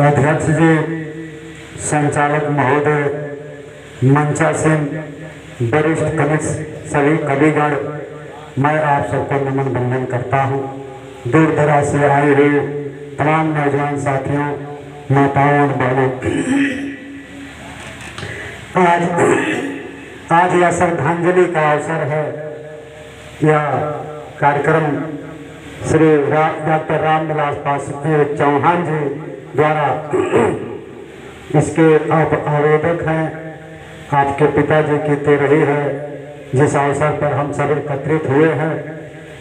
अध्यक्ष जी, संचालक महोदय, मंचासीन, वरिष्ठ कनिष्ठ सभी कविगण, मैं आप सबको नमन बंदन करता हूँ। दूर दराज से आए हुए तमाम नौजवान साथियों, माताओं और बहनों, आज यह श्रद्धांजलि का अवसर है। यह कार्यक्रम श्री डॉक्टर रामविलास पासवान चौहान जी द्वारा इसके आप आवेदक हैं। आपके पिताजी की तेरही है, जिस अवसर पर हम सब एकत्रित हुए हैं।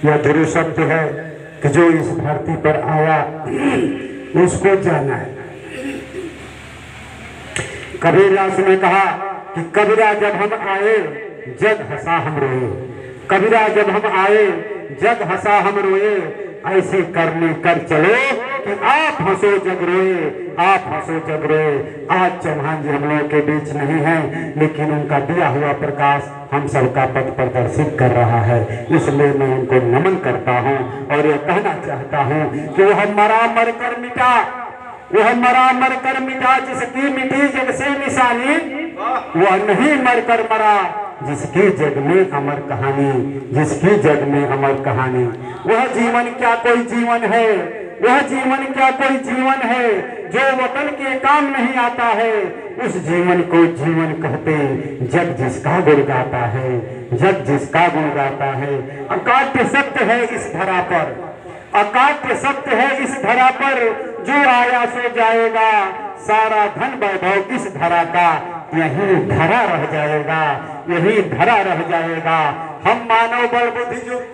यह ध्रुव शब्द है कि जो इस धरती पर आया उसको जाना है। कबीरदास ने कहा कि कबीरा जब हम आए जग हंसा हम रोए, कबीरा जब हम आए जग हंसा हम रोए, ऐसे करने कर चलो कि आप हंसो जग रोए, आप हंसो जग रोए। आज चौहान जी हम लोगों के बीच नहीं है, लेकिन उनका दिया हुआ प्रकाश हम सबका पथ प्रदर्शित कर रहा है। इसलिए मैं उनको नमन करता हूँ और यह कहना चाहता हूँ कि वह मरा मर कर मिटा, वह मरा मर कर मिटा, जिसकी मिटी जग से निशानी, वह नहीं मर कर मरा जिसकी जग में अमर कहानी, जिसकी जग में अमर कहानी। वह जीवन क्या कोई जीवन है, वह जीवन क्या कोई जीवन है जो वतन के काम नहीं आता है। उस जीवन को जीवन कहते जग जिसका गुण गाता है, जग जिसका गुण गाता है। अकाट्य सत्य है इस धरा पर, अकाट्य सत्य है इस धरा पर, जो आया सो जाएगा, सारा धन वैभव इस धरा का यही धरा रह जाएगा, यही धरा रह जाएगा। हम मानव बल बुद्धि युक्त,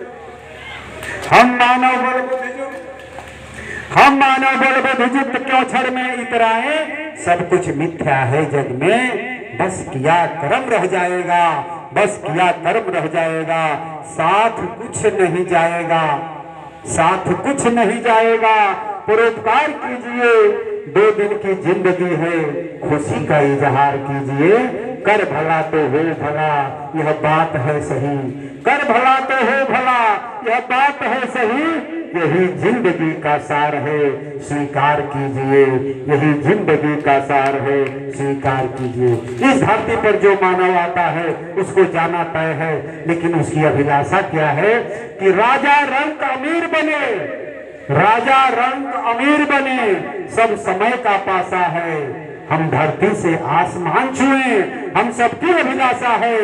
हम मानव बल बुद्धि युक्त, हम मानव बल बुद्धि युक्त क्यों क्षण में इतराए, सब कुछ मिथ्या है जग में, बस किया कर्म रह जाएगा, बस किया कर्म रह जाएगा। साथ कुछ नहीं जाएगा, साथ कुछ नहीं जाएगा। परोपकार कीजिए, 2 दिन की जिंदगी है, खुशी का इजहार कीजिए। कर भला तो हो भला, यह बात है सही, कर भला तो हो भला, यह बात है सही। यही जिंदगी का सार है, स्वीकार कीजिए, यही जिंदगी का सार है, स्वीकार कीजिए। इस धरती पर जो मानव आता है उसको जाना तय है, लेकिन उसकी अभिलाषा क्या है कि राजा रंक अमीर बने, राजा रंग अमीर बने। सब समय का पासा है, हम धरती से आसमान छुए, हम सबकी अभिलाषा है,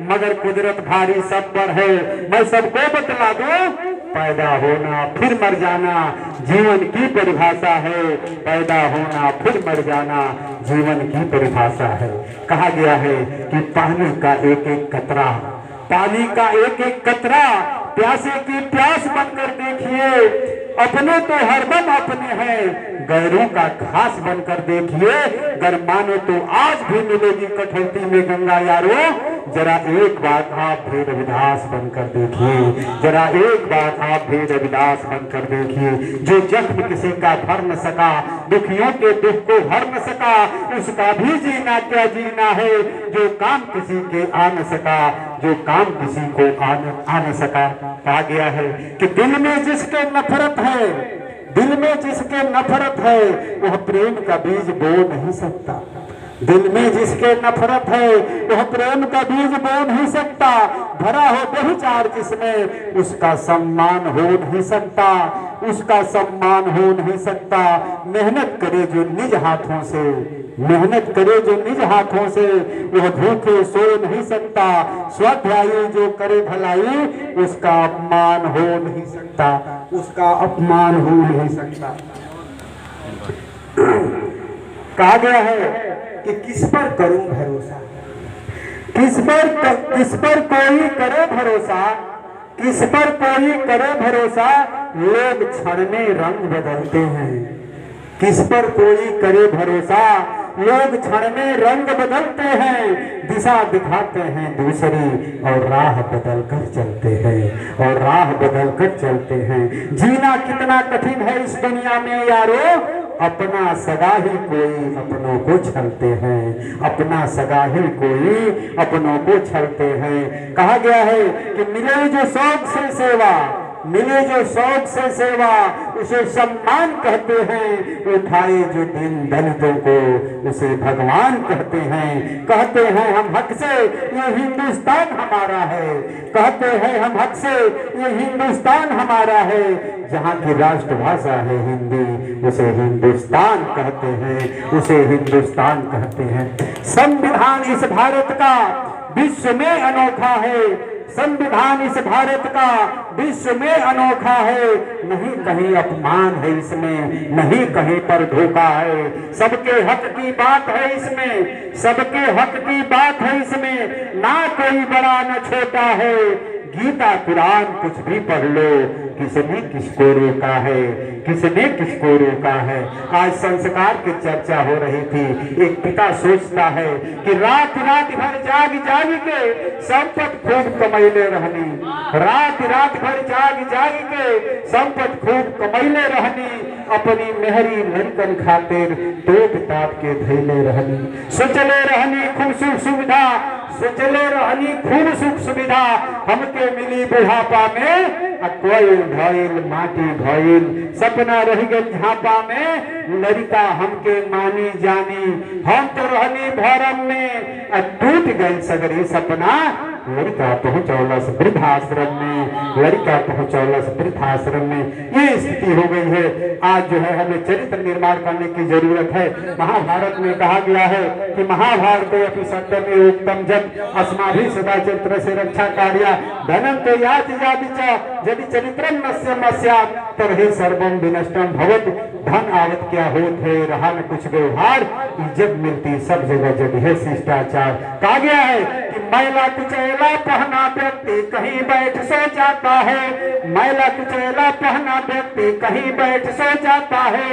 मगर कुदरत भारी सब पर है। मैं सबको बतला दूं, पैदा होना फिर मर जाना जीवन की परिभाषा है, पैदा होना फिर मर जाना जीवन की परिभाषा है। कहा गया है कि पानी का एक एक कतरा, पानी का एक एक कतरा प्यासे की प्यास बनकर देखिए। अपने तो हरदम अपने हैं, गैरों का घास बनकर देखिए। गर मानो तो आज भी मिलेगी कठौती में गंगा यारो। जरा एक बार आप भी रविदास बनकर देखिए, जरा एक बार आप भी रविदास बनकर देखिए। जो जख्म किसी का भर न सका, दुखियों के दुख को भर न सका, उसका भी जीना क्या जीना है। जो काम किसी के आ न सका, जो काम किसी को आ न सका। कहा गया है कि दिल में जिसके नफरत है, दिल में जिसके नफरत है, वह प्रेम का बीज बो नहीं सकता। दिल में जिसके नफरत है वह प्रेम का बीज बो नहीं सकता। भरा हो व्यभिचार जिसमें, उसका सम्मान हो नहीं सकता, उसका सम्मान हो नहीं सकता। मेहनत करे जो निज हाथों से, मेहनत करे जो निज हाथों से, वह भूखे सो नहीं सकता। स्वाध्यायी जो करे भलाई, उसका अपमान हो नहीं सकता, उसका अपमान हो नहीं सकता। कहा गया है कि किस पर करूं भरोसा, किस पर कोई करे भरोसा, किस पर कोई करे भरोसा। लोग क्षण में रंग बदलते हैं, किस पर कोई करे भरोसा। लोग क्षण में रंग बदलते हैं, दिशा दिखाते हैं दूसरी, और राह बदल कर चलते हैं, और राह बदल कर चलते हैं। जीना कितना कठिन है इस दुनिया में यारो। अपना सगा ही कोई अपनों को छलते हैं, अपना सगा ही कोई अपनों को छलते हैं। कहा गया है कि मिले जो शौक से सेवा, मिले जो शौक से सेवा उसे सम्मान कहते हैं, उठाए जो दिन दलितों को उसे भगवान कहते हैं। कहते हैं हम हक से ये हिंदुस्तान हमारा है, कहते हैं हम हक से ये हिंदुस्तान हमारा है, जहाँ की राष्ट्रभाषा है हिंदी उसे हिंदुस्तान कहते हैं, उसे हिंदुस्तान कहते हैं। संविधान इस भारत का विश्व में अनोखा है, संविधान इस भारत का विश्व में अनोखा है, नहीं कहीं अपमान है इसमें, नहीं कहीं पर धोखा है, सबके हक की बात है इसमें, सबके हक की बात है इसमें, ना कोई बड़ा न छोटा है। गीता कुरान कुछ भी पढ़ लो, किसने किसको रोका है, किसने किसको रोका है। आज संस्कार की चर्चा हो रही थी। एक पिता सोचता है कि रात रात भर जाग जाग के संपत्ति खूब कमैले रहनी, रात रात भर जाग जाग के संपत्ति खूब कमैले रहनी, अपनी मेहरी लड़कन खातिर तोप ताप के धैले रहनी, सोचले रहनी खूब सुख सुविधा, सोचले रहनी खूब सुख सुविधा, हमके मिली बुढ़ापा में कोयल भइल माटी भइल, सपना रह गई झापा में लड़का हमके मानी जानी, हम तो रहनी भरम में टूट गई सगरी सपना, लड़का पहुंचौलस वृद्धाश्रम में, लड़का पहुंचौलस वृद्धाश्रम में। ये स्थिति हो गई है। आज जो है हमें चरित्र निर्माण करने की जरूरत है। महाभारत में कहा गया है कि महाभारत अपि सत्यमे उक्तम जब अस्माभिः सदा चरित्र से रक्षा कार्या धनम तो याति याति च यदि चरित्रम नस्य मस्यात् तर्हि सर्वम विनष्टम भवत्। धन आवत क्या होत है, रहा न कुछ व्यवहार, इज्जत मिलती सब जगह जब है शिष्टाचार। कहा गया है कि मैला कुचैला पहना व्यक्ति कहीं बैठ सो जाता है, मैला कुचैला पहना व्यक्ति कहीं बैठ सो जाता है,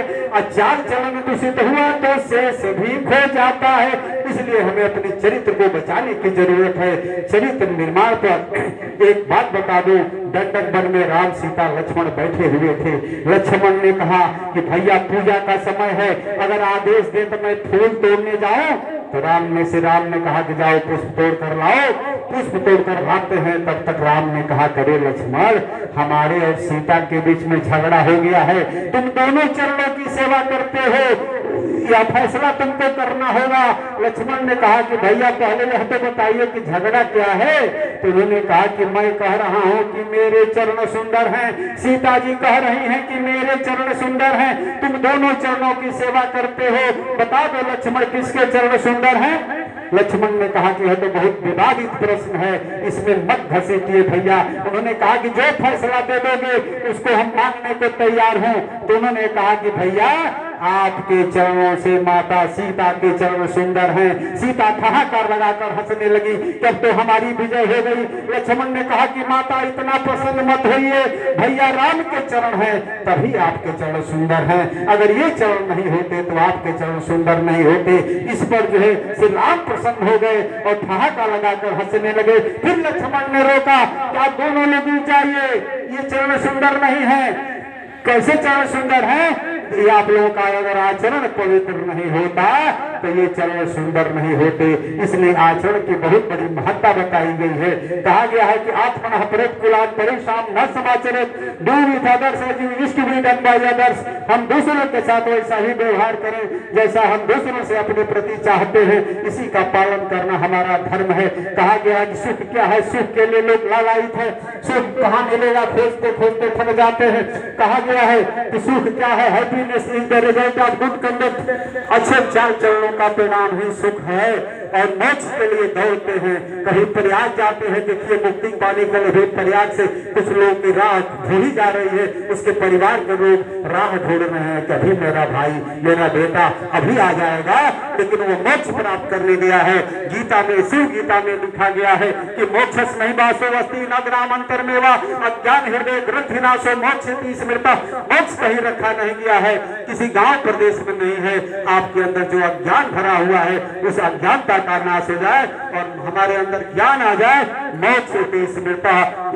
चाल चलन दूषित हुआ तो शेष भी खो जाता है। इसलिए हमें अपने चरित्र को बचाने की जरूरत है। चरित्र निर्माण पर एक बात बता दूं, दंडक वन में राम सीता लक्ष्मण बैठे हुए थे। लक्ष्मण ने कहा कि भैया पूजा का समय है, अगर आदेश दे तो मैं फूल तोड़ने जाऊं, तो राम ने कहा कि जाओ पुष्प तोड़ कर लाओ। पुष्प तोड़ कर लाते हैं, तब तक राम ने कहा करे लक्ष्मण हमारे और सीता के बीच में झगड़ा हो गया है, तुम दोनों चरणों की सेवा करते हो, या फैसला तुमको करना होगा। लक्ष्मण ने कहा कि भैया पहले यह तो बताइए कि झगड़ा क्या है। तो उन्होंने कहा कि मैं कह रहा हूँ कि मेरे चरण सुंदर हैं, सीता जी कह रही हैं कि मेरे चरण सुंदर हैं, तुम दोनों चरणों की सेवा करते हो, बता दो लक्ष्मण किसके चरण सुंदर हैं। लक्ष्मण ने कहा कि यह तो बहुत विवादित प्रश्न है, इसमें मत घसीटिए भैया। उन्होंने कहा कि जो फैसला दे दोगे उसको हम मानने को तैयार हूँ। तो उन्होंने कहा कि भैया आपके चरणों से माता सीता के चरण सुंदर हैं। सीता ठहाकार लगाकर हंसने लगी, तब तो हमारी विजय हो गई। लक्ष्मण ने कहा कि माता इतना प्रसन्न मत होइए, भैया राम के चरण हैं तभी आपके चरण सुंदर हैं, अगर ये चरण नहीं होते तो आपके चरण सुंदर नहीं होते। इस पर जो है श्री राम प्रसन्न हो गए और ठहाका लगाकर हंसने लगे। फिर लक्ष्मण ने रोका कि आप दोनों लोग जाइए, ये चरण सुंदर नहीं है। कैसे चरण सुंदर हैं? ये आप लोगों का अगर आचरण पवित्र नहीं होता तो ये चरण सुंदर नहीं होते। इसलिए आचरण की बहुत बड़ी महत्ता बताई गई है। कहा गया है कि आत्मनः प्रेतकुलात् परिश्राम न समाचरेत्, do with others as you used to be done by others. हम दूसरों के साथ वैसा ही व्यवहार करें जैसा हम दूसरों से अपने प्रति चाहते हैं, इसी का पालन करना हमारा धर्म है। कहा गया है कि सुख क्या है, सुख के लिए लोग लालायित है, सुख कहाँ मिलेगा खोजते खोजते थक जाते हैं। कहा गया है कि सुख क्या है, happiness is the result of good conduct. अच्छे चाल चलनों का परिणाम ही सुख है। और मोक्ष के लिए दौड़ते हैं, कहीं प्रयाग जाते हैं। देखिए मुक्ति पाने के लिए प्रयाग से कुछ लोगों की राह ढूंढी जा रही है, उसके परिवार के लोग राह ढूंढ रहे हैं कि अभी मेरा भाई मेरा बेटा अभी आ जाएगा, लेकिन वो मोक्ष प्राप्त करने गया है। गीता में, शिव गीता में लिखा गया है कि मोक्षस नहीं वासो अस्ति न ग्रामांतर में वा अज्ञान हृदय ग्रंथि नाशो मोक्ष स्मृता। मोक्ष कहीं रखा नहीं गया है, किसी गांव प्रदेश में नहीं है। आपके अंदर जो अज्ञान भरा हुआ है उस अज्ञानता का नाश हो जाए और हमारे अंदर ज्ञान आ जाए, मोक्ष स्मृता।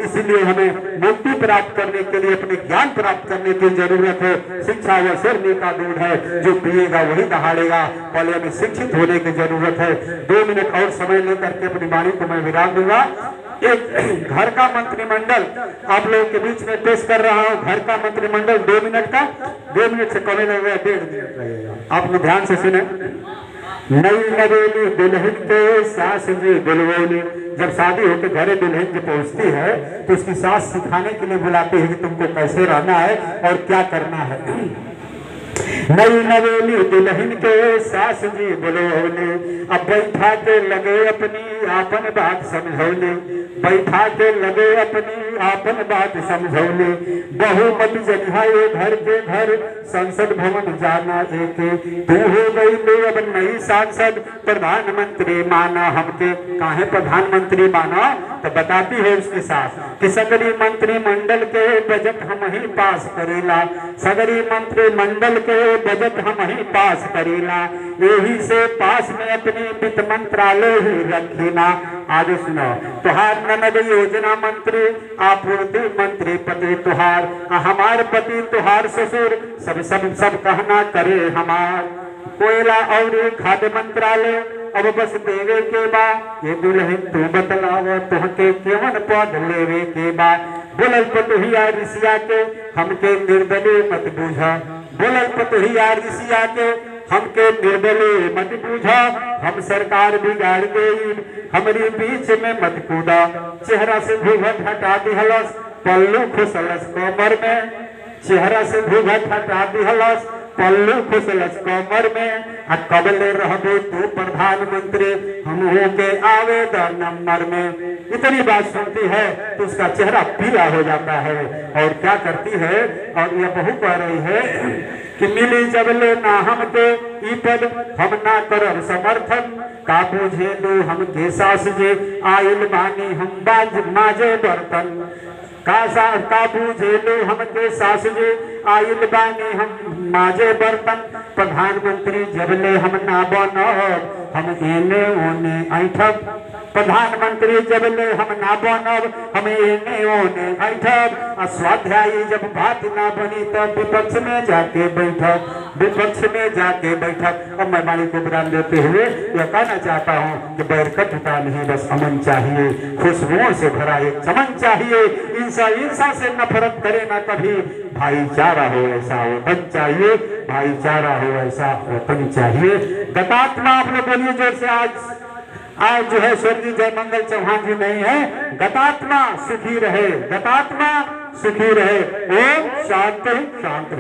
इसलिए हमें मुक्ति प्राप्त करने के लिए अपने ज्ञान प्राप्त करने की जरूरत है। शिक्षा वह शेरनी का दूध है, जो पिएगा वही दहाड़ेगा। पहले हमें शिक्षित होने की जरूरत है। 2 मिनट और समय लेकर के अपनी वाणी को मैं विराम दूंगा। एक घर का मंत्रिमंडल आप लोगों के बीच में पेश कर रहा हूँ। घर का मंत्रिमंडल 2 मिनट का, 2 मिनट से कम लगेगा, 1.5 मिनट लगेगा। आप लोग ध्यान से सुने। नई नवेली दुल्हन के सास जी बुलवोली। जब शादी होकर घरे दुल्हन जो पहुंचती है तो उसकी सास सिखाने के लिए बुलाती है कि तुमको कैसे रहना है और क्या करना है। नई नवेली दुल्हन के सास जी बुलवोली। अब बैठा के लगे अपनी आपन बात समझौले, बैठा के लगे अपनी आपन बात समझौले। बहुमत जनिहाए घर के घर, संसद भवन जाना एक। तू हो गई ले अब नई सांसद, प्रधानमंत्री माना हमके। काहे प्रधानमंत्री माना? तो बताती है उसके साथ कि सगरी मंत्रिमंडल के बजट हम ही पास करेला, सगरी मंत्रिमंडल के बजट हम ही पास करेला। यही से पास में अपनी वित्त मंत्रालय ही रखीना। आगे सुनो। तुहार ननद योजना मंत्री, आपूर्ति मंत्री पति तुहार, हमार पति तुहार ससुर, सब सब सब कहना करे हमार। कोयला और खाद्य मंत्रालय अब बस देवे के बा। ये दुल्हन तू बतलाव तुहके केवन पद लेवे के बा। बोलल पतुहिया ऋषिया के हमके निर्दलीय मत बूझा। बोलल पतुहिया ऋषिया के हमके निर्दलीय मत बूझा। हम सरकार बिगाड़ गई, हमारी बीच में मत कूदा। चेहरा से घूंघट हटा दिहलस, पल्लू खुसलस कमर में। चेहरा से घूंघट हटा दिहलस, पल्लू खुसलस कमर में। कबले रहबे तू प्रधानमंत्री, हम के आवेदन नंबर में। इतनी बात सुनती है तो उसका चेहरा पीला हो जाता है और क्या करती है, और यह बहू कह रही है कि मिली जबले ना हमके ई पद, हम ना करब समर्थन। का बुझे दो हमके सास जे, आइल बानी हम बाज माजे बर्तन। का बुझे लो हमके सास जे, आइल बानी हम माजे बर्तन। प्रधानमंत्री जबले हम ना बनब, हम एने ओने ऐठब। प्रधानमंत्री जबले हम ना बनब, हम एने ओने ऐठब। स्वाध्यायी जब बात ना बनी तब विपक्ष में जाके बैठब, विपक्ष में जाके बैठब। अब मैं वाणी को विराम देते हुए यह कहना चाहता हूँ कि बैरकटता नहीं, बस अमन चाहिए। खुशबुओं से भरा एक चमन चाहिए। ईर्षा से नफरत करे ना कभी। भाईचारा हो ऐसा वतन चाहिए, भाईचारा हो ऐसा वतन चाहिए। गतात्मा आप लोग बोलिए जोर से। आज जो है स्वर्गीय जयमंगल चौहान जी नहीं है। गतात्मा सुखी रहे, गतात्मा सुखी रहे। ओम शांति शांति।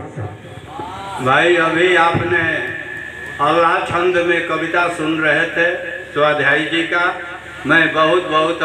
भाई अभी आपने अल्लाह छंद में कविता सुन रहे थे स्वाध्यायी जी का। मैं बहुत बहुत